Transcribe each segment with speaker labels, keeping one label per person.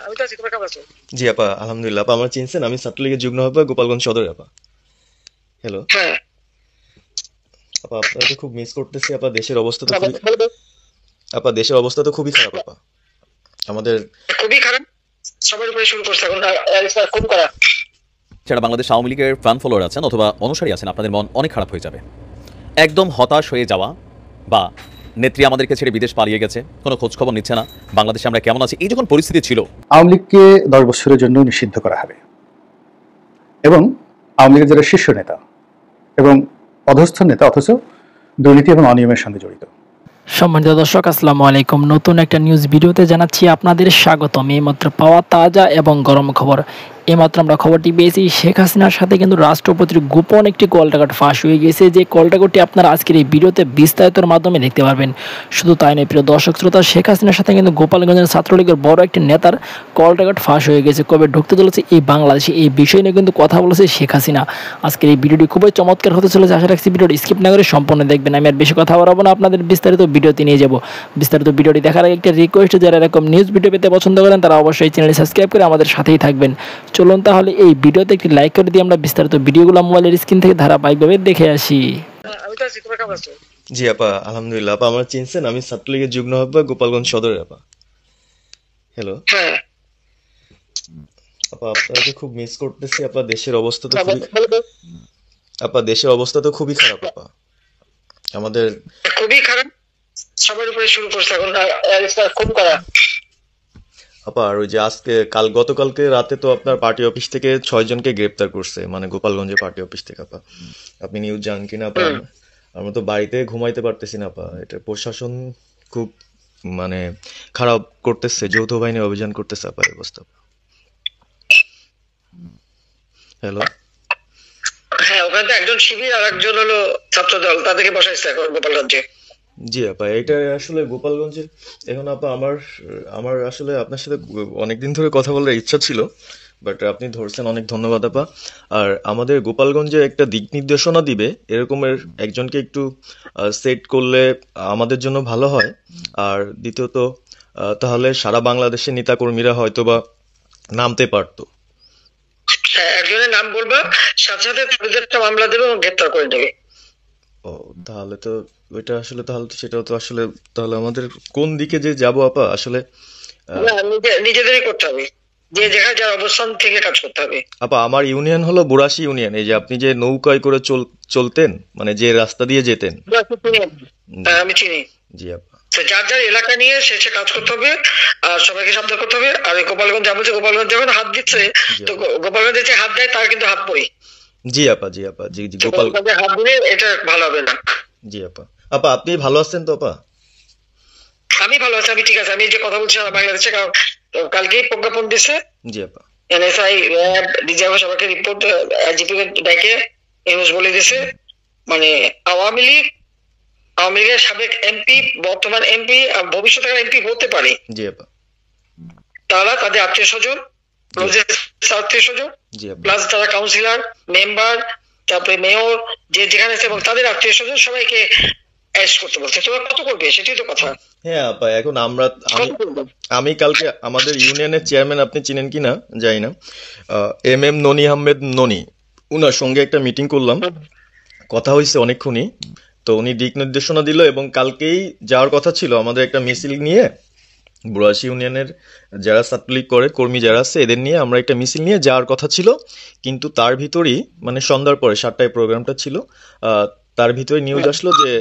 Speaker 1: আমি তো আছি, তোমার কেমন আছো?
Speaker 2: জি আপা, আলহামদুলিল্লাহ। আপা আমার চিনছেন? আমি ছাত্রলীগের যুগ্ম আহ্বায়ক, গোপালগঞ্জ সদর আপা। হ্যালো
Speaker 1: হ্যাঁ।
Speaker 2: আপা, আপনাকে খুব মিস করতেছি আপা। দেশের অবস্থা তো খুবই
Speaker 1: বলো, বলো।
Speaker 2: আপা, দেশের অবস্থা তো খুবই খারাপ আপা। আমাদের
Speaker 1: খুবই খারাপ। সবার উপরে শুরু করছে এখন খুন করা।
Speaker 3: যারা বাংলাদেশ আওয়ামী লীগের ফ্যান ফলোয়ার আছেন অথবা অনুসারী আছেন, আপনাদের মন অনেক খারাপ হয়ে যাবে। একদম হতাশ হয়ে যাওয়া বা নেত্রী আমাদেরকে ছেড়ে বিদেশ পালিয়ে গেছে, কোনো খোঁজ খবর নিচ্ছে না, বাংলাদেশে আমরা কেমন আছি, এই যখন পরিস্থিতি ছিল,
Speaker 4: আওয়ামী লীগকে 10 বছরের জন্য নিষিদ্ধ করা হবে এবং আওয়ামী লীগের যারা শীর্ষ নেতা এবং অধস্থ নেতা অথচ দুর্নীতি এবং অনিয়মের সঙ্গে জড়িত।
Speaker 5: সম্মানিত দর্শক, আসসালামু আলাইকুম। নতুন একটা নিউজ ভিডিওতে জানাচ্ছি আপনাদের স্বাগতম। এইমাত্র পাওয়া তাজা এবং গরম খবর। এইমাত্র আমরা খবরটি পেয়েছি, শেখ হাসিনার সাথে কিন্তু রাষ্ট্রপতির গোপন একটি কল রেকর্ড ফাঁস হয়ে গেছে। যে কল রেকর্ডটি আপনারা আজকের এই ভিডিওতে বিস্তারিতর মাধ্যমে দেখতে পারবেন। শুধু তাই নয় প্রিয় দর্শক শ্রোতা, শেখ হাসিনার সাথে কিন্তু গোপালগঞ্জের ছাত্রলীগের বড় একটি নেতার কল রেকর্ড ফাঁস হয়ে গেছে। কবে ঢুকতে চলেছে এই বাংলাদেশে, এই বিষয় নিয়ে কিন্তু কথা বলেছে শেখ হাসিনা। আজকের এই ভিডিওটি খুবই চমৎকার হতে চলেছে। আশা রাখছি ভিডিওটি স্কিপ না করে সম্পূর্ণ দেখবেন। আমি আর বেশি কথা বাড়াবো না, আপনাদের বিস্তারিত ভিডিওতে নিয়ে যাব। বিস্তারিত ভিডিওটি দেখার আগে একটা রিকোয়েস্ট, যারা এরকম নিউজ ভিডিও পেতে পছন্দ করেন তারা অবশ্যই চ্যানেলটি সাবস্ক্রাইব করে আমাদের সাথেই থাকবেন। চলুন তাহলে এই ভিডিওতে একটি লাইক করে দিয়ে আমরা বিস্তারিত ভিডিওগুলো মোবাইলের স্ক্রিন থেকে ধারাবাহিকভাবে দেখে আসি।
Speaker 1: আমি তো আছি, তোমার কেমন আছো?
Speaker 2: জি আপা, আলহামদুলিল্লাহ। আপা আমার চিনছেন? আমি ছাত্রলীগের যুগ্ম আহ্বায়ক, গোপালগঞ্জ সদর আপা। হ্যালো
Speaker 1: হ্যাঁ।
Speaker 2: আপা, আপনাকে খুব মিস করতেছি আপা। দেশের অবস্থা তো খুবই
Speaker 1: বলো, বলো।
Speaker 2: আপা, দেশের অবস্থা তো খুবই খারাপ আপা। আমাদের
Speaker 1: খুবই খারাপ। সবার উপরে শুরু করছে এখন খুন করা।
Speaker 2: আপা, আর ওই যে আজকে গতকালকে রাতে তো আপনার পার্টি অফিস থেকে 6 জনকে গ্রেপ্তার করছে, মানে গোপালগঞ্জের পার্টি অফিস থেকে আপা। আপনি নিউজ জানেন কিনা আপা? আমরা তো বাড়িতে ঘুমাইতে পারতেছি না আপা। এটা প্রশাসন খুব মানে খারাপ করতেছে, যৌথ বাহিনী অভিযান করতেছে আপা, এই অবস্থা। হ্যালো
Speaker 1: হ্যাঁ, ওখানে তো একজন শিবির আর একজন হলো ছাত্র দল, তাদেরকে বসাইছে এখন গোপালগঞ্জে।
Speaker 2: জি আপা, এটা আসলে গোপালগঞ্জের এখন আপা আমার আমার আসলে আপনার সাথে অনেকদিন ধরে কথা বলার ইচ্ছা ছিল, বাট আপনি ধরছেন, অনেক ধন্যবাদ আপা। আর আমাদের গোপালগঞ্জে একটা দিক নির্দেশনা দিবে এরকমের একজনকে একটু সেট করলে আমাদের জন্য ভালো হয়। আর দ্বিতীয়ত তাহলে সারা বাংলাদেশের নেতাকর্মীরা হয়তোবা নামতে পারতো।
Speaker 1: হ্যাঁ, একজনের নাম বলবা, সাথে সাথে তাদের একটা মামলা দেবে এবং গ্রেপ্তার করে নেবে।
Speaker 2: ও, তাহলে তো ওইটা আসলে, তাহলে তো সেটাও তো আসলে, তাহলে আমাদের কোন দিকে যে যাব আপা আসলে?
Speaker 1: না, নিজেদেরই করতে হবে, যে যেখানে যার অবস্থান থেকে কাজ করতে হবে।
Speaker 2: আপা, আমার ইউনিয়ন হলো বুড়াশি ইউনিয়ন। এই যে আপনি যে নৌকায় করে চলতেন, মানে যে রাস্তা দিয়ে যেতেন।
Speaker 1: হ্যাঁ, আমি চিনি।
Speaker 2: জি আপা।
Speaker 1: তো যার যার এলাকা নিয়ে সে সে কাজ করতে হবে, আর সবাইকে সাবধান করতে হবে। আর এই গোপালগঞ্জ যা বলছে, গোপালগঞ্জ যখন হাত দিচ্ছে, তো গোপালগঞ্জে যে হাত দেয় তার কিন্তু হাত পড়ে।
Speaker 2: জি আপা, জি আপা, জি জি।
Speaker 1: গোপালগঞ্জে হাত দিলে এটা ভালো হবে না।
Speaker 2: জি আপা। আপা আপনি ভালো আছেন তো আপা?
Speaker 1: আমি ভালো আছি, আমি ঠিক আছে। আমি যে কথা বলছি সারা বাংলাদেশে, কারণ কালকেই প্রজ্ঞাপন দিছে
Speaker 2: জি আপা।
Speaker 1: এনএসআই, র্যাব, ডিজিএফআই সবাইকে রিপোর্ট, আইজিপি ডেকে নিউজ বলে দিছে, মানে আওয়ামী লীগের সাবেক এমপি, বর্তমান এমপি, ভবিষ্যতে এমপি হতে পারে,
Speaker 2: জি আপা।
Speaker 1: তারা তাদের আত্মীয় স্বজন, আত্মীয় স্বজন,
Speaker 2: জি আপা।
Speaker 1: প্লাস তারা কাউন্সিলর, মেম্বার, তারপরে মেয়র, যে যেখানে আছে এবং তাদের আত্মীয় স্বজন সবাইকে অ্যারেস্ট করতে বলছে। তোমরা কত করবে সেটাই তো কথা।
Speaker 2: হ্যাঁ আপা, এখন
Speaker 1: কত করবে?
Speaker 2: আমি কালকে আমাদের ইউনিয়নের চেয়ারম্যান, আপনি চিনেন কিনা জানি না, এম ননি আহমেদ ননি, উনার সঙ্গে একটা মিটিং করলাম, কথা হয়েছে অনেকক্ষণই। তো উনি দিক নির্দেশনা দিল এবং কালকেই যাওয়ার কথা ছিল আমাদের একটা মিছিল নিয়ে, বুড়াশি ইউনিয়নের যারা ছাত্রলীগ করে কর্মী যারা আছে এদের নিয়ে আমরা একটা মিছিল নিয়ে যাওয়ার কথা ছিল। কিন্তু তার ভিতরেই, মানে সন্ধ্যার পরে 7টায় প্রোগ্রামটা ছিল, তার ভিতরে নিউজ আসলো যে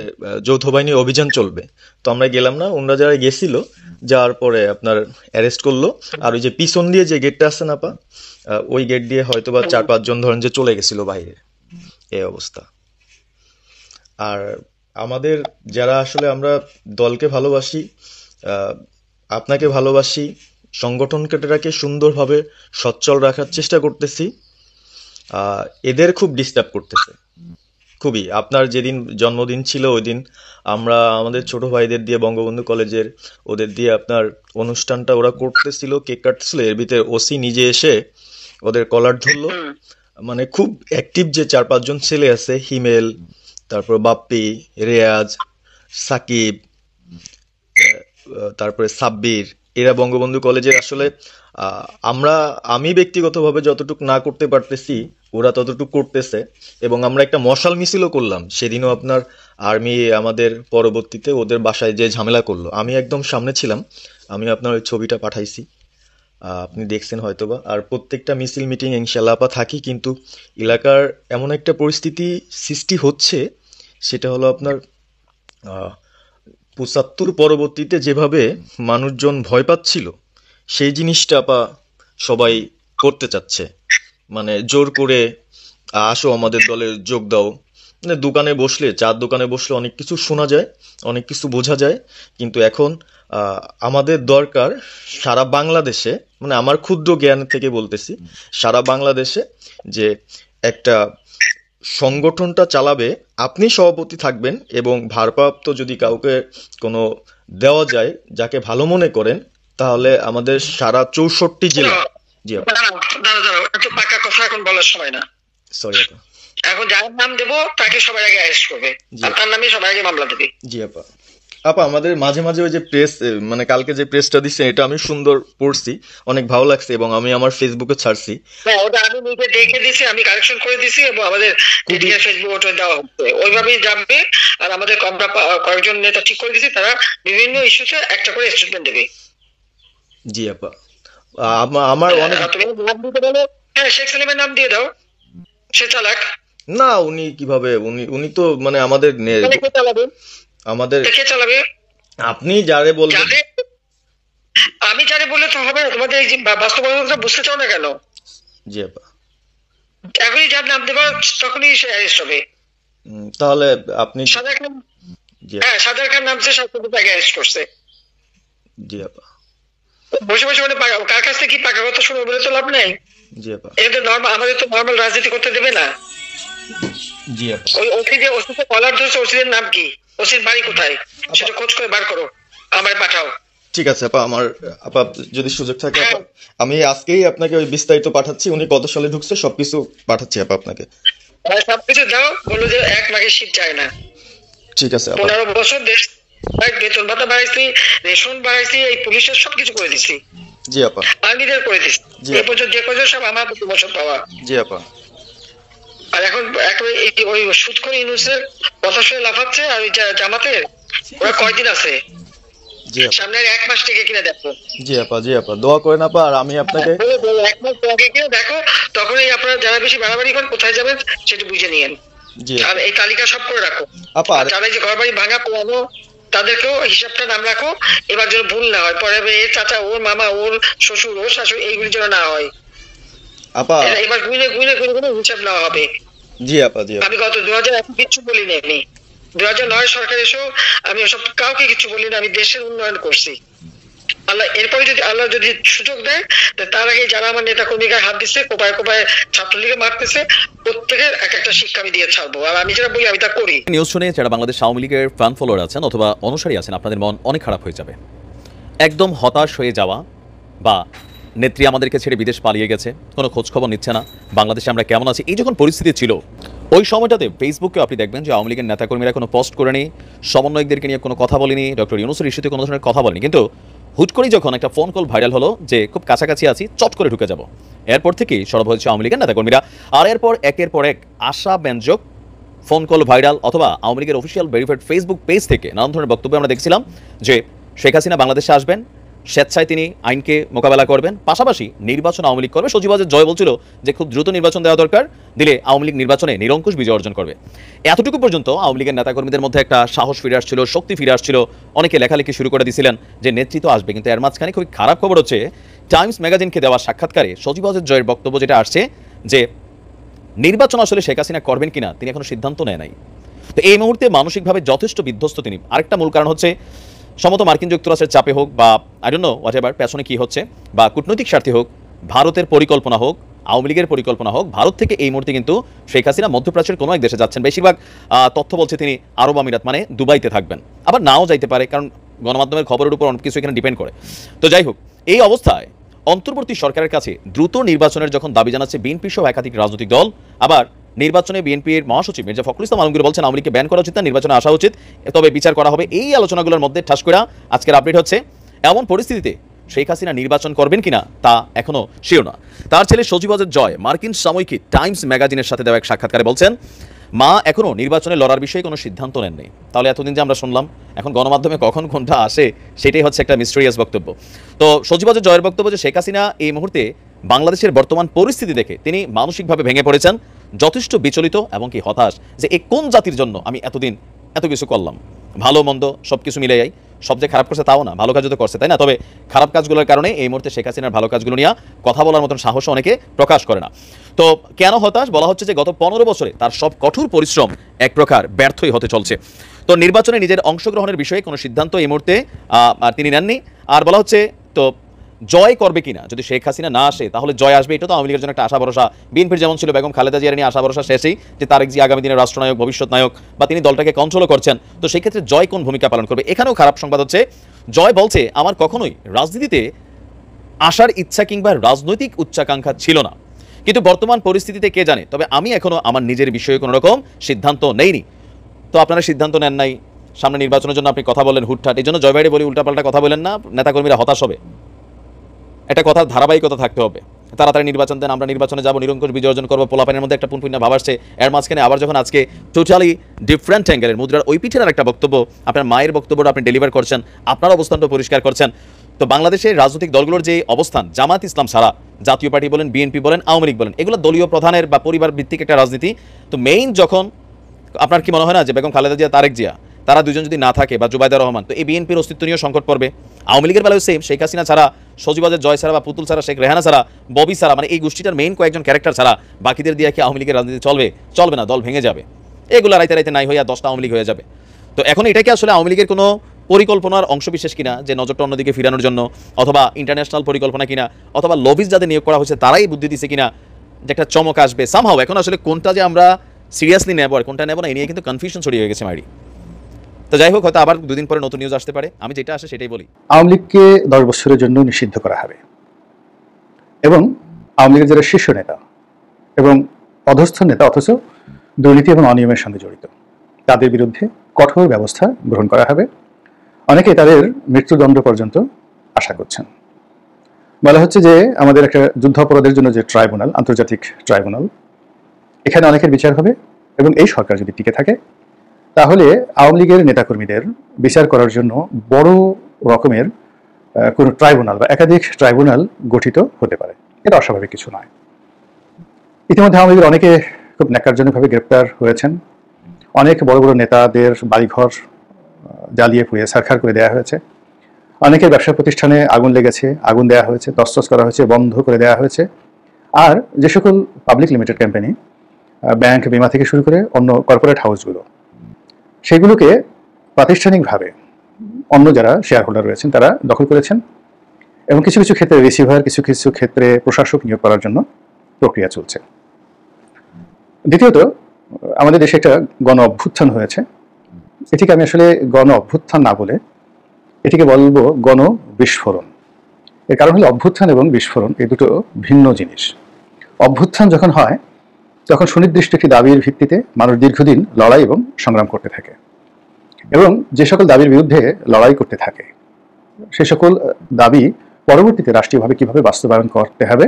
Speaker 2: যৌথ বাহিনী অভিযান চলবে। তো আমরা গেলাম না। ওনারা যারা গেছিল, যাওয়ার পরে আপনার অ্যারেস্ট করলো। আর ওই যে পিছন দিয়ে যে গেটটা আছে না পা, ওই গেট দিয়ে হয়তোবা 4-5 জন ধরেন যে চলে গেছিল বাইরে, এই অবস্থা। আর আমাদের যারা আসলে আমরা দলকে ভালোবাসি, আপনাকে ভালোবাসি, সংগঠনটাকে সুন্দরভাবে সচ্ছল রাখার চেষ্টা করতেছি, এদের খুব ডিস্টার্ব করতেছে খুবই। আপনার যেদিন জন্মদিন ছিল ওই দিন আমরা আমাদের ছোট ভাইদের দিয়ে, বঙ্গবন্ধু কলেজের ওদের দিয়ে আপনার অনুষ্ঠানটা ওরা করতেছিল, কেক কাটতেছিল, এর ভিতরে ওসি নিজে এসে ওদের কলার ধরলো। মানে খুব অ্যাক্টিভ যে 4-5 জন ছেলে আছে, হিমেল, তারপর বাপ্পি, রেয়াজ, সাকিব, তারপরে সাব্বির, এরা বঙ্গবন্ধু কলেজের আসলে আমি ব্যক্তিগতভাবে যতটুকু না করতে পারতেছি ওরা ততটুকু করতেছে, এবং আমরা একটা মশাল মিছিলও করলাম সেদিনও। আপনার আর্মি আমাদের পরবর্তীতে ওদের বাসায় যে ঝামেলা করলো, আমি একদম সামনে ছিলাম, আমি আপনার ওই ছবিটা পাঠাইছি, আপনি দেখছেন হয়তোবা। আর প্রত্যেকটা মিছিল মিটিং ইনশাল্লাহ থাকি, কিন্তু এলাকার এমন একটা পরিস্থিতি সৃষ্টি হচ্ছে, সেটা হলো আপনার ৭৫ পরবর্তীতে যেভাবে মানুষজন ভয় পাচ্ছিল, সেই জিনিসটা সবাই করতে চাচ্ছে, মানে জোর করে আসো আমাদের দলে যোগ দাও। মানে দোকানে বসলে, চার দোকানে বসলে অনেক কিছু শোনা যায়, অনেক কিছু বোঝা যায়, কিন্তু এখন আমাদের দরকার সারা বাংলাদেশে, মানে আমার ক্ষুদ্র জ্ঞান থেকে বলতেছি, সারা বাংলাদেশে যে একটা সংগঠনটা চালাবে, আপনি সভাপতি থাকবেন, এবং ভারপ্রাপ্ত যদি কাউকে কোনো দেওয়া যায় যাকে ভালো মনে করেন, তাহলে আমাদের সারা 64 জেলা। জি আপা,
Speaker 1: দাঁড়াও, একটু পাকা কথা এখন বলার সময় না।
Speaker 2: সরি আপা।
Speaker 1: এখন যার নাম দেবো তাকে সবাই আগে অ্যারেস্ট করবে, আর তার নামে সবাই আগে মামলা দেবে।
Speaker 2: জি আপা। আপা আমাদের মাঝে মাঝে ওই যে প্রেস, মানে কালকে যে প্রেসটা দিচ্ছে এটা আমি সুন্দর পড়ছি, অনেক ভালো লাগছে, এবং আমি আমার ফেসবুকে ছাড়ছি।
Speaker 1: হ্যাঁ, ওটা আমি নিজে দেখে দিছি, আমি কারেকশন করে দিছি, এবং আমাদের ফেসবুক ওটা দেওয়া হচ্ছে, ওইভাবেই যাবে। আর আমাদের আমরা কয়েকজন নেতা ঠিক করে দিছি, তারা বিভিন্ন ইস্যুতে একটা করে স্টেটমেন্ট দেবে।
Speaker 2: জি আপা। আমার অনেক,
Speaker 1: তুমি নাম দিতে বলো। হ্যাঁ, শেখ সালিমের নাম দিয়ে দাও, সে চালাক
Speaker 2: না উনি কিভাবে, উনি তো মানে আমাদের আমাদের
Speaker 1: কে চালাবে?
Speaker 2: আপনি যারে বলবেন।
Speaker 1: আমি যারে বললে তো হবে না, তোমাদের এই যে বাস্তবতা বুঝতে চাও না কেন?
Speaker 2: জি আপা।
Speaker 1: এখনই যার নাম দেবা তখনই সে অ্যারেস্ট হবে।
Speaker 2: তাহলে আপনি,
Speaker 1: সাদার খান, হ্যাঁ সাদার খান নামছে, সবকিছু তাকে অ্যারেস্ট করছে।
Speaker 2: জি আপা।
Speaker 1: বসে বসে মানে কার কাছ থেকে কি পাকা কথা শুনে বলে তো লাভ নেই।
Speaker 2: জি আপা।
Speaker 1: এটা নর্মাল, আমাদের তো নর্মাল রাজনীতি করতে দেবে না।
Speaker 2: জি আপা।
Speaker 1: ওই ওসিতে কলার ধরছে, ওসিদের নাম কি, ওসির বাড়ি কোথায়, সেটা খোঁজ করে বার করো, আমায় পাঠাও।
Speaker 2: ঠিক আছে আপা, আমার আপা যদি সুযোগ থাকে আপা, আমি আজকেই আপনাকে ওই বিস্তারিত পাঠাচ্ছি, উনি কত সালে ঢুকছে সবকিছু পাঠাচ্ছি আপা আপনাকে।
Speaker 1: সবকিছু দাও, বলো যে এক মাঘে শীত যায় না।
Speaker 2: ঠিক আছে আপা।
Speaker 1: 15 বছর দেশ বেতন ভাতা বাড়াইছি, রেশন বাড়াইছি, এই পুলিশের সবকিছু করে দিছি।
Speaker 2: জি আপা।
Speaker 1: আর্মিদের করে দিছি, এই পর্যন্ত যে কজন সব আমার প্রমোশন পাওয়া।
Speaker 2: জি আপা।
Speaker 1: আর এখন ওই সুদখোর ইউনুসের কথা শুনে লাফাচ্ছে, আর ওই জামাতের ওরা কয়দিন আছে, সামনে 1 মাস থেকে কিনে দেখো।
Speaker 2: জি আপা। জি আপা, দোয়া করেন আপা। আর আমি আপনাকে
Speaker 1: 1 মাস থেকে কিনে দেখো, তখনই আপনারা যারা বেশি বাড়াবাড়ি করেন কোথায় যাবেন সেটা বুঝে নিয়েন। আর এই তালিকা সব করে রাখো আপা, যারা যে ঘর বাড়ি ভাঙা পোড়ানো তাদেরকেও হিসাবটা নাম রাখো, এবার যেন ভুল না হয়, পরে এর চাচা, ওর মামা, ওর শ্বশুর, ওর শাশুড়ি, এইগুলি যেন না হয় আপা। এবার গুনে গুনে গুনে গুনে হিসাব নেওয়া হবে। জি আপা। জি, আমি গত 2001 কিছু বলিনি, আমি 2009 সরকার এসেও আমি ওসব কাউকে কিছু বলিনি, আমি দেশের উন্নয়ন করছি। আল্লাহ এরপরে যদি আল্লাহ যদি সুযোগ দেয়, তার আগে যারা আমার নেতা কর্মীকে হাত দিচ্ছে, কোপায় কোপায় ছাত্রলীগে মারতেছে, প্রত্যেকের এক একটা শিক্ষা আমি দিয়ে ছাড়বো। আর আমি যেটা বলি আমি তা করি।
Speaker 3: নিউজ শুনে যারা বাংলাদেশ আওয়ামী লীগের ফ্যান ফলোয়ার আছেন অথবা অনুসারী আছেন, আপনাদের মন অনেক খারাপ হয়ে যাবে। একদম হতাশ হয়ে যাওয়া, বা নেত্রী আমাদেরকে ছেড়ে বিদেশ পালিয়ে গেছে, কোনো খোঁজখবর নিচ্ছে না, বাংলাদেশে আমরা কেমন আছি, এই যখন পরিস্থিতি ছিল, ওই সময়টাতে ফেসবুকে আপনি দেখবেন যে আওয়ামী লীগের নেতাকর্মীরা কোনো পোস্ট করেনি, সমন্বয়কদেরকে নিয়ে কোনো কথা বলেনি, ডক্টর ইউনূসের ইস্যুতে কোনো ধরনের কথা বলেনি, কিন্তু হুট করেই যখন একটা ফোন কল ভাইরাল হলো যে খুব কাছাকাছি আছি, চট করে ঢুকে যাব, এরপর থেকেই সরব হয়েছে আওয়ামী লীগের নেতাকর্মীরা। আর এরপর একের পর এক আশাব্যঞ্জক ফোন কল ভাইরাল, অথবা আওয়ামী লীগের অফিসিয়াল ভেরিফাইড ফেসবুক পেজ থেকে নানান ধরনের বক্তব্য আমরা দেখছিলাম যে শেখ হাসিনা বাংলাদেশে আসবেন, স্বেচ্ছায় তিনি আইনকে মোকাবেলা করবেন, পাশাপাশি নির্বাচন আওয়ামী লীগ করবে। সচিবাজের জয় বলছিল যে খুব দ্রুত নির্বাচন দেওয়া দরকার, দিলে আওয়ামী লীগ নির্বাচনে নিরঙ্কুশ বিজয় অর্জন করবে। এতটুকু পর্যন্ত আওয়ামী লীগের নেতাকর্মীদের মধ্যে একটা সাহস ফিরে আসছিল, শক্তি ফিরে আসছিল, অনেকে লেখালেখি শুরু করে দিয়েছিলেন যে নেতৃত্ব আসবে। কিন্তু এর মাঝখানে খুবই খারাপ খবর হচ্ছে, টাইমস ম্যাগাজিনকে দেওয়া সাক্ষাৎকারে সচিবাজের জয়ের বক্তব্য যেটা আসছে যে নির্বাচন আসলে শেখ হাসিনা করবেন কিনা তিনি এখনো সিদ্ধান্ত নেয় নাই। তো এই মুহূর্তে মানসিকভাবে যথেষ্ট বিধ্বস্ত তিনি। আরেকটা মূল কারণ হচ্ছে সম্ভবত মার্কিন যুক্তরাষ্ট্রের চাপে হোক, বা I don't know what ever পেছনে কি হচ্ছে, বা কূটনৈতিক স্বার্থে হোক, ভারতের পরিকল্পনা হোক, আওয়ামী লীগের পরিকল্পনা হোক, ভারত থেকে এই মুহূর্তে কিন্তু শেখ হাসিনা মধ্যপ্রাচ্যের কোনো এক দেশে যাচ্ছেন। বেশিরভাগ তথ্য বলছে তিনি আরব আমিরাত মানে দুবাইতে থাকবেন, আবার নাও যাইতে পারে, কারণ গণমাধ্যমের খবরের উপর অনেক কিছু এখানে ডিপেন্ড করে। তো যাই হোক, এই অবস্থায় অন্তর্বর্তী সরকারের কাছে দ্রুত নির্বাচনের যখন দাবি জানাচ্ছে বিএনপি সহ একাধিক রাজনৈতিক দল, আবার নির্বাচনে বিএনপির মহাসচিব মির্জা ফখরুল ইসলাম আলমগীর বলছেন আওয়ামী লীগকে ব্যান করা উচিত না, নির্বাচনে আসা উচিত, তবে বিচার করা হবে। এই আলোচনাগুলোর মধ্যে ঠাস করে আজকের আপডেট হচ্ছে এমন পরিস্থিতিতে শেখ হাসিনা নির্বাচন করবেন কিনা তা এখনও শিওর না। তার ছেলে সজীব ওয়াজেদ জয় মার্কিন সাময়িকী টাইমস ম্যাগাজিনের সাথে দেওয়া এক সাক্ষাৎকারে বলছেন, মা এখনও নির্বাচনে লড়ার বিষয়ে কোনো সিদ্ধান্ত নেননি। তাহলে এতদিন যে আমরা শুনলাম, এখন গণমাধ্যমে কখন কোনটা আসে সেটাই হচ্ছে একটা মিস্টেরিয়াস বক্তব্য। তো সজীব ওয়াজেদ জয়ের বক্তব্য যে শেখ হাসিনা এই মুহূর্তে বাংলাদেশের বর্তমান পরিস্থিতি দেখে তিনি মানসিকভাবে ভেঙে পড়েছেন, যথেষ্ট বিচলিত এবং কি হতাশ যে এই কোন জাতির জন্য আমি এতদিন এত কিছু করলাম, ভালো মন্দ সব কিছু মিলে যাই, সব যে খারাপ করছে তাও না, ভালো কাজও তো করছে, তাই না? তবে খারাপ কাজগুলোর কারণে এই মুহূর্তে শেখ হাসিনার ভালো কাজগুলো নিয়ে কথা বলার মতন সাহস অনেকে প্রকাশ করে না। তো কেন হতাশ? বলা হচ্ছে যে গত 15 বছরে তার সব কঠোর পরিশ্রম এক প্রকার ব্যর্থই হতে চলছে। তো নির্বাচনে নিজের অংশগ্রহণের বিষয়ে কোনো সিদ্ধান্ত এই মুহূর্তে তিনি নেননি। আর বলা হচ্ছে তো জয় করবে কিনা, যদি শেখ হাসিনা না আসে তাহলে জয় আসবে, এটা তো আওয়ামী লীগের জন্য একটা আশা ভরসা। বিএনপির যেমন ছিল বেগম খালেদা জিয়ার নিয়ে আশা ভরসা শেষেই, যে তারেক জিয়া আগামী দিনের রাষ্ট্রনায়ক, ভবিষ্যৎ নায়ক, বা তিনি দলটাকে কন্ট্রোলও করছেন। তো সেই ক্ষেত্রে জয় কোন ভূমিকা পালন করবে? এখানেও খারাপ সংবাদ হচ্ছে, জয় বলছে আমার কখনোই রাজনীতিতে আসার ইচ্ছা কিংবা রাজনৈতিক উচ্চাকাঙ্ক্ষা ছিল না, কিন্তু বর্তমান পরিস্থিতিতে কে জানে, তবে আমি এখনো আমার নিজের বিষয়ে কোনো রকম সিদ্ধান্ত নেইনি। তো আপনারা সিদ্ধান্ত নেন নাই, সামনে নির্বাচনের জন্য আপনি কথা বলেন হুটহাট, এই জন্য জয় ভাইরে বলি উল্টাপাল্টা কথা বলেন না, নেতাকর্মীরা হতাশ হবে। একটা কথার ধারাবাহিকতা থাকতে হবে। তাড়াতাড়ি নির্বাচন দেন, আমরা নির্বাচনে যাবো, নিরঙ্কুশ বিজয় অর্জন করবো, পোলাপানের মধ্যে একটা পুনপুন্য ভাব আসছে। এর মাঝখানে আবার যখন আজকে টোটালি ডিফারেন্ট অ্যাঙ্গেলের মুদ্রার ওই পিঠের একটা বক্তব্য, আপনার মায়ের বক্তব্যটা আপনি ডেলিভার করছেন, আপনার অবস্থানটা পরিষ্কার করছেন। তো বাংলাদেশের রাজনৈতিক দলগুলোর যে অবস্থান, জামাত ইসলাম ছাড়া জাতীয় পার্টি বলেন, বিএনপি বলেন, আওয়ামী লীগ বলেন, এগুলো দলীয় প্রধানের বা পরিবার ভিত্তিক একটা রাজনীতি। তো মেইন যখন আপনার কি মনে হয় না যে বেগম খালেদা জিয়া, তারেক জিয়া, তারা দুজন যদি না থাকে, বা জুবাইদা রহমান, তো এই বিএনপির অস্তিত্ব নিয়েও সংকট পড়বে। আওয়ামী লীগের বেলায় সেম, শেখ হাসিনা ছাড়া, সজীব ওয়াজেদ জয় ছাড়া, বা পুতুল ছাড়া, শেখ রেহানা ছাড়া, ববি ছাড়া, মানে এই গোষ্ঠীটার মেইন কয়েকজন ক্যারেক্টার ছাড়া বাকিদের দিয়ে কি আওয়ামী লীগের রাজনীতি চলবে? চলবে না, দল ভেঙে যাবে। এগুলো রাইতে রাইতে নাই হইয়া 10টা আওয়ামী লীগ হয়ে যাবে। তো এখন এটাকে আসলে আওয়ামী লীগের কোনো পরিকল্পনার অংশ বিশেষ কিনা, যে নজরটা অন্যদিকে ফিরানোর জন্য, অথবা ইন্টারন্যাশনাল পরিকল্পনা কিনা, অথবা লবিজ যাদের নিয়োগ করা হয়েছে তারাই বুদ্ধি দিছে কিনা যে একটা চমক আসবে সামহাও। এখন আসলে কোনটা যে আমরা সিরিয়াসলি নেব আর কোনটা নেব না, এই নিয়ে কিন্তু কনফিউশন ছড়িয়ে গেছে মাইরি। তো যাই হোক, হয়তো আবার দুদিন পরে নতুন নিউজ আসতে পারে, আমি যেটা আসে সেটাই বলি।
Speaker 4: আওয়ামী লীগকে 10 বছরের জন্য নিষিদ্ধ করা হবে এবং আওয়ামী লীগের যারা শীর্ষ নেতা এবং অধস্থ নেতা অথচ দুর্নীতি এবং অনিয়মের সঙ্গে জড়িত, তাদের বিরুদ্ধে কঠোর ব্যবস্থা গ্রহণ করা হবে। অনেকে তাদের মৃত্যুদণ্ড পর্যন্ত আশা করছেন। বলা হচ্ছে যে আমাদের একটা যুদ্ধাপরাধের জন্য যে ট্রাইব্যুনাল, আন্তর্জাতিক ট্রাইব্যুনাল, এখানে অনেকের বিচার হবে এবং এই সরকার যদি টিকে থাকে তাহলে আওয়ামী লীগের নেতাকর্মীদের বিচার করার জন্য বড় রকমের কোনো ট্রাইব্যুনাল বা একাধিক ট্রাইব্যুনাল গঠিত হতে পারে। এটা অস্বাভাবিক কিছু নয়। ইতিমধ্যে আওয়ামী লীগের অনেকে খুব ন্যাক্কারজনকভাবে গ্রেপ্তার হয়েছেন। অনেক বড় বড় নেতাদের বাড়িঘর জ্বালিয়ে পুড়িয়ে ছারখার করে দেওয়া হয়েছে। অনেকের ব্যবসা প্রতিষ্ঠানে আগুন লেগেছে, আগুন দেওয়া হয়েছে, তছনছ করা হয়েছে, বন্ধ করে দেওয়া হয়েছে। আর যে সকল পাবলিক লিমিটেড কোম্পানি, ব্যাংক, বিমা থেকে শুরু করে অন্য কর্পোরেট হাউসগুলো, সেগুলোকে প্রাতিষ্ঠানিকভাবে অন্য যারা শেয়ার হোল্ডার রয়েছেন তারা দখল করেছেন এবং কিছু কিছু ক্ষেত্রে রিসিভার, কিছু কিছু ক্ষেত্রে প্রশাসক নিয়োগ করার জন্য প্রক্রিয়া চলছে। দ্বিতীয়ত, আমাদের দেশে একটা গণ অভ্যুত্থান হয়েছে। এটিকে আমি আসলে গণ অভ্যুত্থান না বলে এটিকে বলবো গণ বিস্ফোরণ। এর কারণ হলো অভ্যুত্থান এবং বিস্ফোরণ এই দুটো ভিন্ন জিনিস। অভ্যুত্থান যখন হয় তখন সুনির্দিষ্ট একটি দাবির ভিত্তিতে মানুষ দীর্ঘদিন লড়াই এবং সংগ্রাম করতে থাকে এবং যে সকল দাবির বিরুদ্ধে লড়াই করতে থাকে সে সকল দাবি পরবর্তীতে রাষ্ট্রীয়ভাবে কিভাবে বাস্তবায়ন করতে হবে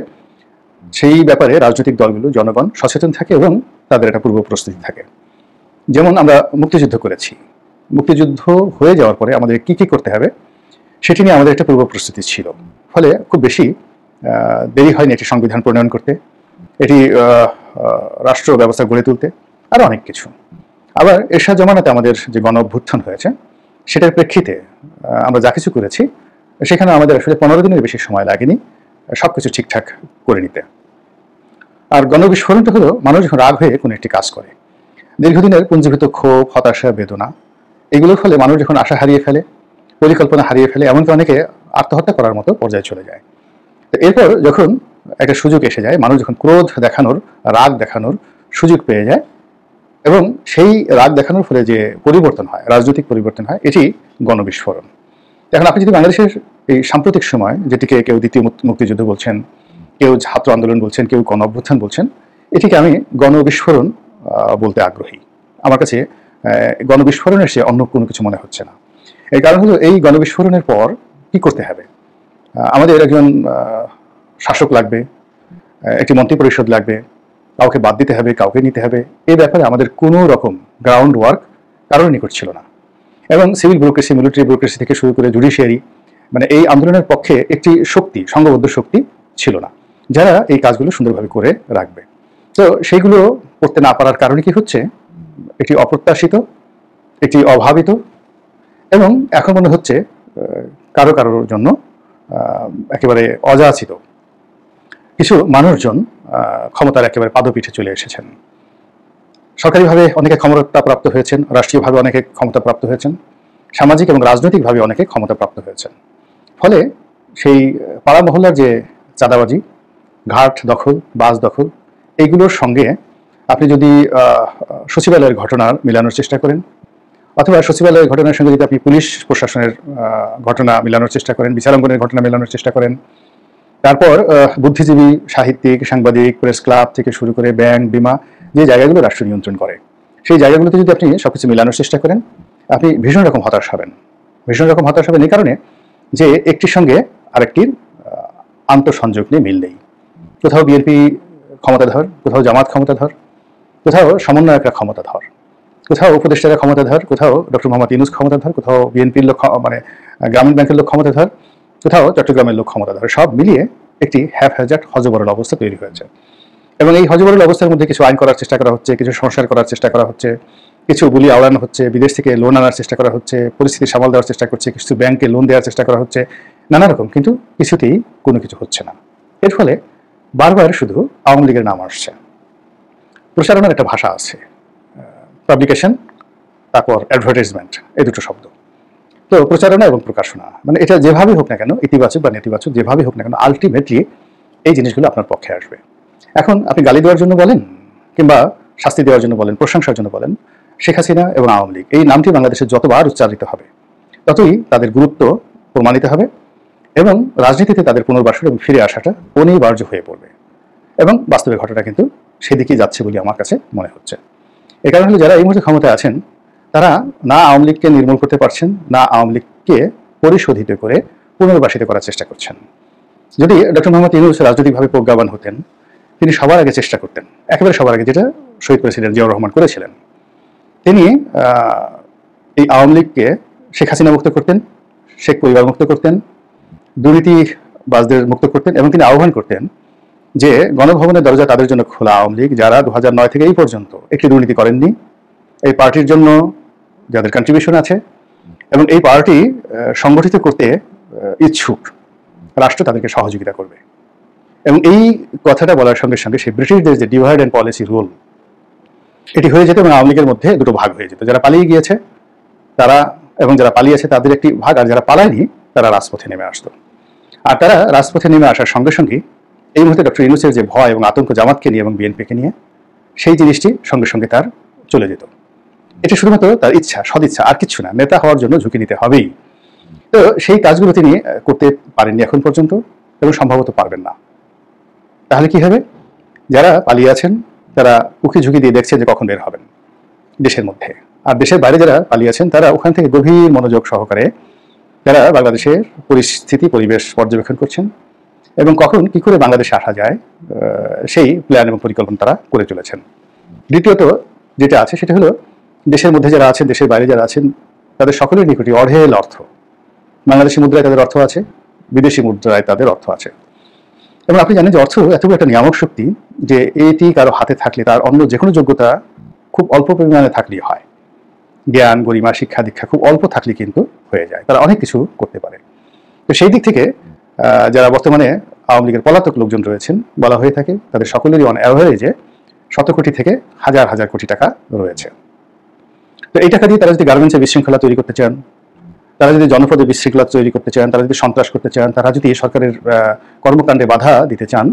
Speaker 4: সেই ব্যাপারে রাজনৈতিক দলগুলো, জনগণ সচেতন থাকে এবং তাদের একটা পূর্ব প্রস্তুতি থাকে। যেমন আমরা মুক্তিযুদ্ধ করেছি, মুক্তিযুদ্ধ হয়ে যাওয়ার পরে আমাদের কি কি করতে হবে সেটি নিয়ে আমাদের একটা পূর্ব প্রস্তুতি ছিল। ফলে খুব বেশি দেরি হয়নি এটি সংবিধান প্রণয়ন করতে, এটি রাষ্ট্র ব্যবস্থা গড়ে তুলতে, আরও অনেক কিছু। আবার এরশাদ জামানাতে আমাদের যে গণ অভ্যুত্থান হয়েছে সেটার প্রেক্ষিতে আমরা যা কিছু করেছি সেখানে আমাদের আসলে 15 দিনের বেশি সময় লাগেনি সব কিছু ঠিকঠাক করে নিতে। আর গণবিস্ফোরণটা হলো মানুষ যখন রাগ হয়ে কোনো একটি কাজ করে, দীর্ঘদিনের পুঞ্জীভূত ক্ষোভ, হতাশা, বেদনা, এগুলোর ফলে মানুষ যখন আশা হারিয়ে ফেলে, পরিকল্পনা হারিয়ে ফেলে, এমনকি অনেকে আত্মহত্যা করার মতো পর্যায়ে চলে যায়। তো এরপর যখন একটা সুযোগ এসে যায়, মানুষ যখন ক্রোধ দেখানোর, রাগ দেখানোর সুযোগ পেয়ে যায় এবং সেই রাগ দেখানোর ফলে যে পরিবর্তন হয়, রাজনৈতিক পরিবর্তন হয়, এটি গণবিস্ফোরণ। এখন আপনি যদি বাংলাদেশের এই সাম্প্রতিক সময়, যেটিকে কেউ দ্বিতীয় মুক্তিযুদ্ধ বলছেন, কেউ ছাত্র আন্দোলন বলছেন, কেউ গণ অভ্যুত্থান বলছেন, এটিকে আমি গণবিস্ফোরণ বলতে আগ্রহী। আমার কাছে গণবিস্ফোরণের চেয়ে অন্য কোনো কিছু মনে হচ্ছে না। এর কারণ হলো এই গণবিস্ফোরণের পর কি করতে হবে, আমাদের একজন শাসক লাগবে, একটি মন্ত্রী পরিষদ লাগবে, কাউকে বাদ দিতে হবে, কাউকে নিতে হবে, এই ব্যাপারে আমাদের কোনো রকম গ্রাউন্ড ওয়ার্ক কারোর নিকট ছিল না। এবং সিভিল ব্যুরোক্রেসি, মিলিটারি ব্যুরোক্রেসি থেকে শুরু করে জুডিশিয়ারি, মানে এই আন্দোলনের পক্ষে একটি শক্তি, সংঘবদ্ধ শক্তি ছিল না যারা এই কাজগুলো সুন্দরভাবে করে রাখবে। তো সেইগুলো করতে না পারার কারণে কি হচ্ছে, একটি অপ্রত্যাশিত, একটি অভাবিত এবং এখন মনে হচ্ছে কারোর জন্য একেবারে অযাচিত কিছু মানুষজন ক্ষমতার একেবারে পাদপীঠে চলে এসেছেন। সরকারিভাবে অনেকে ক্ষমতাপ্রাপ্ত হয়েছেন, রাষ্ট্রীয়ভাবে অনেকে ক্ষমতাপ্রাপ্ত হয়েছেন, সামাজিক এবং রাজনৈতিকভাবে অনেকে ক্ষমতাপ্রাপ্ত হয়েছেন। ফলে সেই পাড়া মহল্লার যে চাঁদাবাজি, ঘাট দখল, বাস দখল, এইগুলোর সঙ্গে আপনি যদি সচিবালয়ের ঘটনা মিলানোর চেষ্টা করেন, অথবা সচিবালয়ের ঘটনার সঙ্গে যদি আপনি পুলিশ প্রশাসনের ঘটনা মিলানোর চেষ্টা করেন, বিচারাঙ্গনের ঘটনা মেলানোর চেষ্টা করেন, তারপর বুদ্ধিজীবী, সাহিত্যিক, সাংবাদিক, প্রেস ক্লাব থেকে শুরু করে ব্যাংক, বিমা, যে জায়গাগুলো রাষ্ট্র নিয়ন্ত্রণ করে, সেই জায়গাগুলোতে যদি আপনি সবকিছু মিলানোর চেষ্টা করেন, আপনি ভীষণ রকম হতাশ হবেন। ভীষণ রকম হতাশ হবেন এই কারণে যে একটির সঙ্গে আরেকটির আন্তঃসংযোগ নিয়ে মিল নেই। কোথাও বিএনপি ক্ষমতাধর, কোথাও জামাত ক্ষমতাধর, কোথাও সমন্বয়করা ক্ষমতাধর, কোথাও উপদেষ্টারা ক্ষমতাধর, কোথাও ডক্টর মোহাম্মদ ইউনূস ক্ষমতাধর, কোথাও বিএনপির লোক, মানে গ্রামীণ ব্যাংকের লোক ক্ষমতাধর, কোথাও চট্টগ্রামের লোক ক্ষমতাধর। সব মিলিয়ে একটি হ্যাফহ্যাজার্ড হযবরল অবস্থা তৈরি হয়েছে। এবং এই হযবরল অবস্থার মধ্যে কিছু আইন করার চেষ্টা করা হচ্ছে, কিছু সংস্কার করার চেষ্টা করা হচ্ছে, কিছু বুলি আওড়ানো হচ্ছে, বিদেশ থেকে লোন আনার চেষ্টা করা হচ্ছে, পরিস্থিতি সামাল দেওয়ার চেষ্টা করছে, কিছু ব্যাংকে লোন দেওয়ার চেষ্টা করা হচ্ছে, নানা রকম, কিন্তু কিছুতেই কোনো কিছু হচ্ছে না। এর ফলে বারবার শুধু আওয়ামী লীগের নাম আসছে। প্রচারণার একটা ভাষা আছে, পাবলিকেশন, তারপর অ্যাডভার্টাইজমেন্ট, এই দুটো শব্দ। তো প্রচারণা এবং প্রকাশনা, মানে এটা যেভাবেই হোক না কেন, ইতিবাচক বা নেতিবাচক যেভাবেই হোক না কেন, আলটিমেটলি এই জিনিসগুলো আপনার পক্ষে আসবে। এখন আপনি গালি দেওয়ার জন্য বলেন, কিংবা শাস্তি দেওয়ার জন্য বলেন, প্রশংসার জন্য বলেন, শেখ হাসিনা এবং আওয়ামী লীগ এই নামটি বাংলাদেশে যতবার উচ্চারিত হবে, ততই তাদের গুরুত্ব প্রমাণিত হবে এবং রাজনীতিতে তাদের পুনর্বাসন এবং ফিরে আসাটা অনিবার্য হয়ে পড়বে। এবং বাস্তবে ঘটনা কিন্তু সেদিকেই যাচ্ছে বলে আমার কাছে মনে হচ্ছে। এ কারণে হলো যারা এই মুহূর্তে ক্ষমতায় আছেন, তারা না আওয়ামী লীগকে নির্মূল করতে পারছেন, না আওয়ামী লীগকে পরিশোধিত করে পুনর্বাসিত করার চেষ্টা করছেন। যদি ডক্টর মোহাম্মদ ইউনূস রাজনৈতিকভাবে প্রজ্ঞাবান হতেন, তিনি সবার আগে চেষ্টা করতেন, একেবারে সবার আগে, যেটা শহীদ প্রেসিডেন্ট জিয়াউর রহমান করেছিলেন। তিনি এই আওয়ামী লীগকে শেখ হাসিনা মুক্ত করতেন, শেখ পরিবার মুক্ত করতেন, দুর্নীতিবাজদের মুক্ত করতেন এবং তিনি আহ্বান করতেন যে গণভবনের দরজা তাদের জন্য খোলা, আওয়ামী লীগ যারা 2009 থেকে এই পর্যন্ত একটি দুর্নীতি করেননি, এই পার্টির জন্য যাদের কন্ট্রিবিউশন আছে এবং এই পার্টি সংগঠিত করতে ইচ্ছুক, রাষ্ট্র তাদেরকে সহযোগিতা করবে। এবং এই কথাটা বলার সঙ্গে সঙ্গে সেই ব্রিটিশদের যে ডিভাইড অ্যান্ড পলিসি রুল, এটি হয়ে যেত এবং আওয়ামী লীগের মধ্যে দুটো ভাগ হয়ে যেত। যারা পালিয়ে গিয়েছে তারা, এবং যারা পালিয়েছে তাদের একটি ভাগ, আর যারা পালায়নি তারা রাজপথে নেমে আসতো। আর তারা রাজপথে নেমে আসার সঙ্গে সঙ্গে এই মুহূর্তে ডক্টর ইউনূসের যে ভয় এবং আতঙ্ক জামাতকে নিয়ে এবং বিএনপিকে নিয়ে, সেই জিনিসটি সঙ্গে সঙ্গে তার চলে যেত। এটা শুধুমাত্র তার ইচ্ছা, সদিচ্ছা, আর কিছু না। নেতা হওয়ার জন্য ঝুঁকি নিতে হবেই। তো সেই কাজগুলো তিনি করতে পারেননি এখন পর্যন্ত এবং সম্ভবত পারবেন না। তাহলে কি হবে? যারা পালিয়ে আছেন তারা উকি ঝুঁকি দিয়ে দেখছে যে কখন বের হবেন দেশের মধ্যে, আর দেশের বাইরে যারা পালিয়ে আছেন তারা ওখান থেকে গভীর মনোযোগ সহকারে যারা বাংলাদেশের পরিস্থিতি, পরিবেশ পর্যবেক্ষণ করছেন এবং কখন কি করে বাংলাদেশে আসা যায় সেই প্ল্যান এবং পরিকল্পনা তারা করে চলেছেন। দ্বিতীয়ত যেটা আছে সেটা হলো, দেশের মধ্যে যারা আছেন, দেশের বাইরে যারা আছেন, তাদের সকলের নিকটই অঢেল অর্থ। বাংলাদেশি মুদ্রায় তাদের অর্থ আছে, বিদেশি মুদ্রায় তাদের অর্থ আছে। এবং আপনি জানেন যে অর্থ এত বড় একটা নিয়ামক শক্তি যে এটি কারো হাতে থাকলে তার অন্য যে কোনো যোগ্যতা খুব অল্প পরিমাণে থাকলেই হয়। জ্ঞান, গরিমা, শিক্ষা, দীক্ষা খুব অল্প থাকলে কিন্তু হয়ে যায়, তারা অনেক কিছু করতে পারে। তো সেই দিক থেকে যারা বর্তমানে আওয়ামী লীগের পলাতক লোকজন রয়েছেন, বলা হয়ে থাকে তাদের সকলেরই অন অ্যাভারেজে 100 কোটি থেকে হাজার হাজার কোটি টাকা রয়েছে। তো এই টাকা দিয়ে তারা যদি গার্মেন্টসে বিশৃঙ্খলা তৈরি করতে চান, তারা যদি জনপদে বিশৃঙ্খলা তৈরি করতে চান, তারা যদি সন্ত্রাস করতে চান, তারা যদি সরকারের কর্মকাণ্ডে বাধা দিতে চান,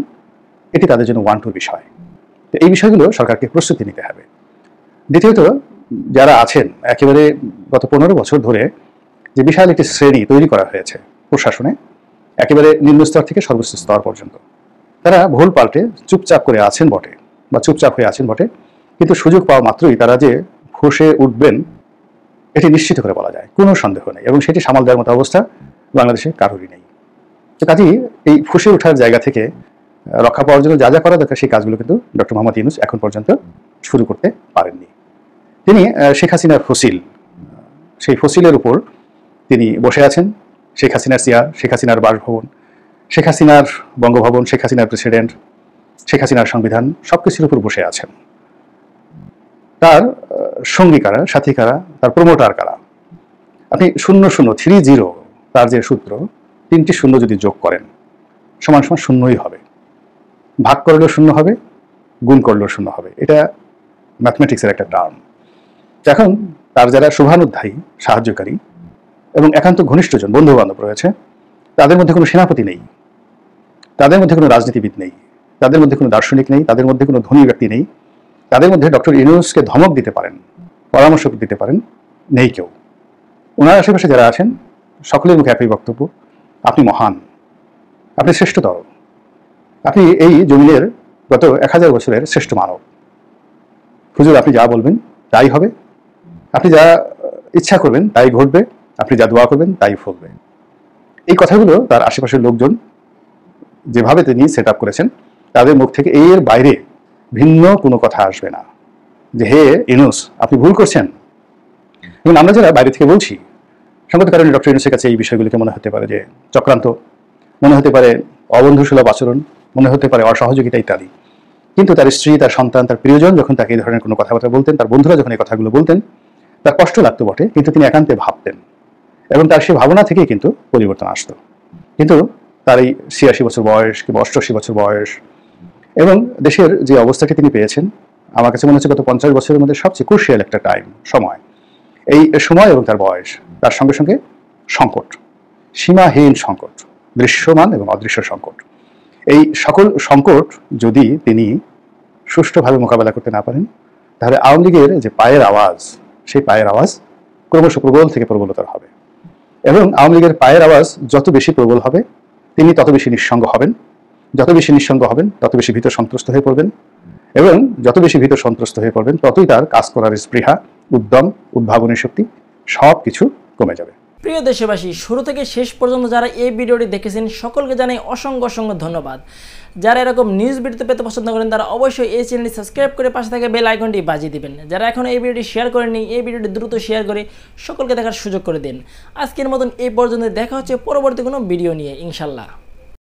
Speaker 4: এটি তাদের জন্য ওয়ান-টুর বিষয়। তো এই বিষয়গুলো সরকারকে প্রস্তুতি নিতে হবে। দ্বিতীয়ত, যারা আছেন একেবারে গত 15 বছর ধরে যে বিশাল একটি শ্রেণী তৈরি করা হয়েছে প্রশাসনে, একেবারে নিম্ন স্তর থেকে সর্বোচ্চ স্তর পর্যন্ত, তারা ভুল পাল্টে চুপচাপ করে আছেন বটে, বা চুপচাপ হয়ে আছেন বটে, কিন্তু সুযোগ পাওয়া মাত্রই তারা যে খসে উঠবেন এটি নিশ্চিত করে বলা যায়, কোনো সন্দেহ নেই। এবং সেটি সামাল দেওয়ার মতো অবস্থা বাংলাদেশে কারোরই নেই। তো কাজেই এই ফুঁসে ওঠার জায়গা থেকে রক্ষা পাওয়ার জন্য যা যা করা দরকার সেই কাজগুলো কিন্তু ডক্টর মোহাম্মদ ইউনূস এখন পর্যন্ত শুরু করতে পারেননি। তিনি শেখ হাসিনার ফসিল, সেই ফসিলের উপর তিনি বসে আছেন। শেখ হাসিনার চেয়ার, শেখ হাসিনার বাসভবন, শেখ হাসিনার বঙ্গভবন, শেখ হাসিনার প্রেসিডেন্ট, শেখ হাসিনার সংবিধান সবকিছুর উপর বসে আছেন। তার সঙ্গী কারা, সাথী কারা, তার প্রমোটার কারা? আপনি 0030 তার যে সূত্র, 3টি শূন্য যদি যোগ করেন সমান সমান শূন্যই হবে। ভাগ করলেও শূন্য হবে, গুণ করলেও শূন্য হবে। এটা ম্যাথমেটিক্সের একটা টার্ম। এখন তার যারা শুভানুধ্যায়ী, সাহায্যকারী এবং একান্ত ঘনিষ্ঠজন, বন্ধু বান্ধব রয়েছে, তাদের মধ্যে কোনো সেনাপতি নেই, তাদের মধ্যে কোনো রাজনীতিবিদ নেই, তাদের মধ্যে কোনো দার্শনিক নেই, তাদের মধ্যে কোনো ধনী ব্যক্তি নেই, তাদের মধ্যে ডক্টর ইউনূসকে ধমক দিতে পারেন, পরামর্শ দিতে পারেন, নেই কেউ। ওনার আশেপাশে যারা আছেন সকলের মুখে একই বক্তব্য, আপনি মহান, আপনি শ্রেষ্ঠতর, আপনি এই জমিনের গত 1000 বছরের শ্রেষ্ঠ মানব। হুজুর আপনি যা বলবেন তাই হবে, আপনি যা ইচ্ছা করবেন তাই ঘটবে, আপনি যা দোয়া করবেন তাই ফলবে। এই কথাগুলো তার আশেপাশের লোকজন যেভাবে তিনি সেট আপ করেছেন, তাদের মুখ থেকে এর বাইরে ভিন্ন কোনো কথা আসবে না যে হে ইউনূস আপনি ভুল করছেন। এবং আমরা যারা বাইরে থেকে বলছি, সঙ্গত কারণে ডক্টর ইউনূসের কাছে এই বিষয়গুলিকে মনে হতে পারে যে চক্রান্ত, মনে হতে পারে অবন্ধুসুলভ আচরণ, মনে হতে পারে অসহযোগিতা ইত্যাদি। কিন্তু তার স্ত্রী, তার সন্তান, তার প্রিয়জন যখন তাকে এই ধরনের কোনো কথাবার্তা বলতেন, তার বন্ধুরা যখন এই কথাগুলো বলতেন, তার কষ্ট লাগতো বটে, কিন্তু তিনি একান্তে ভাবতেন এবং তার সেই ভাবনা থেকেই কিন্তু পরিবর্তন আসতো। কিন্তু তার এই 86 বছর বয়স কিংবা 88 বছর বয়স এবং দেশের যে অবস্থাকে তিনি পেয়েছেন, আমার কাছে মনে হচ্ছে গত 50 বছরের মধ্যে সবচেয়ে ক্রুশিয়াল একটা সময়। এই সময় এবং তার বয়স, তার সঙ্গে সঙ্গে সংকট, সীমাহীন সংকট, দৃশ্যমান এবং অদৃশ্য সংকট। এই সকল সংকট যদি তিনি সুষ্ঠুভাবে মোকাবেলা করতে না পারেন, তাহলে আওয়ামী লীগের যে পায়ের আওয়াজ, সেই পায়ের আওয়াজ ক্রমশ প্রবল থেকে প্রবলতর হবে। এবং আওয়ামী লীগের পায়ের আওয়াজ যত বেশি প্রবল হবে, তিনি তত বেশি নিঃসঙ্গ হবেন, যত বেশি নিঃসঙ্গ হবেন তত বেশি ভীত সন্ত্রস্ত হয়ে পড়বেন, এবং যত বেশি ভীত সন্ত্রস্ত হয়ে পড়বেন ততই তার কাজ করার স্পৃহা, উদ্যম, উদ্ভাবনী শক্তি সব কিছু কমে যাবে।
Speaker 5: প্রিয় দেশবাসী, শুরু থেকে শেষ পর্যন্ত যারা এই ভিডিওটি দেখেছেন সকলকে জানাই অসংখ্য অসংখ্য ধন্যবাদ। যারা এরকম নিউজ ভিডিও পেতে পছন্দ করেন তারা অবশ্যই এই চ্যানেলটি সাবস্ক্রাইব করে পাশে থাকা বেল আইকনটি বাজিয়ে দিবেন। যারা এখন এই ভিডিওটি শেয়ার করেননি, এই ভিডিওটি দ্রুত শেয়ার করে সকলকে দেখার সুযোগ করে দিন। আজকের মতন এই পর্যন্ত, দেখা হচ্ছে পরবর্তী কোনো ভিডিও নিয়ে ইনশাল্লাহ।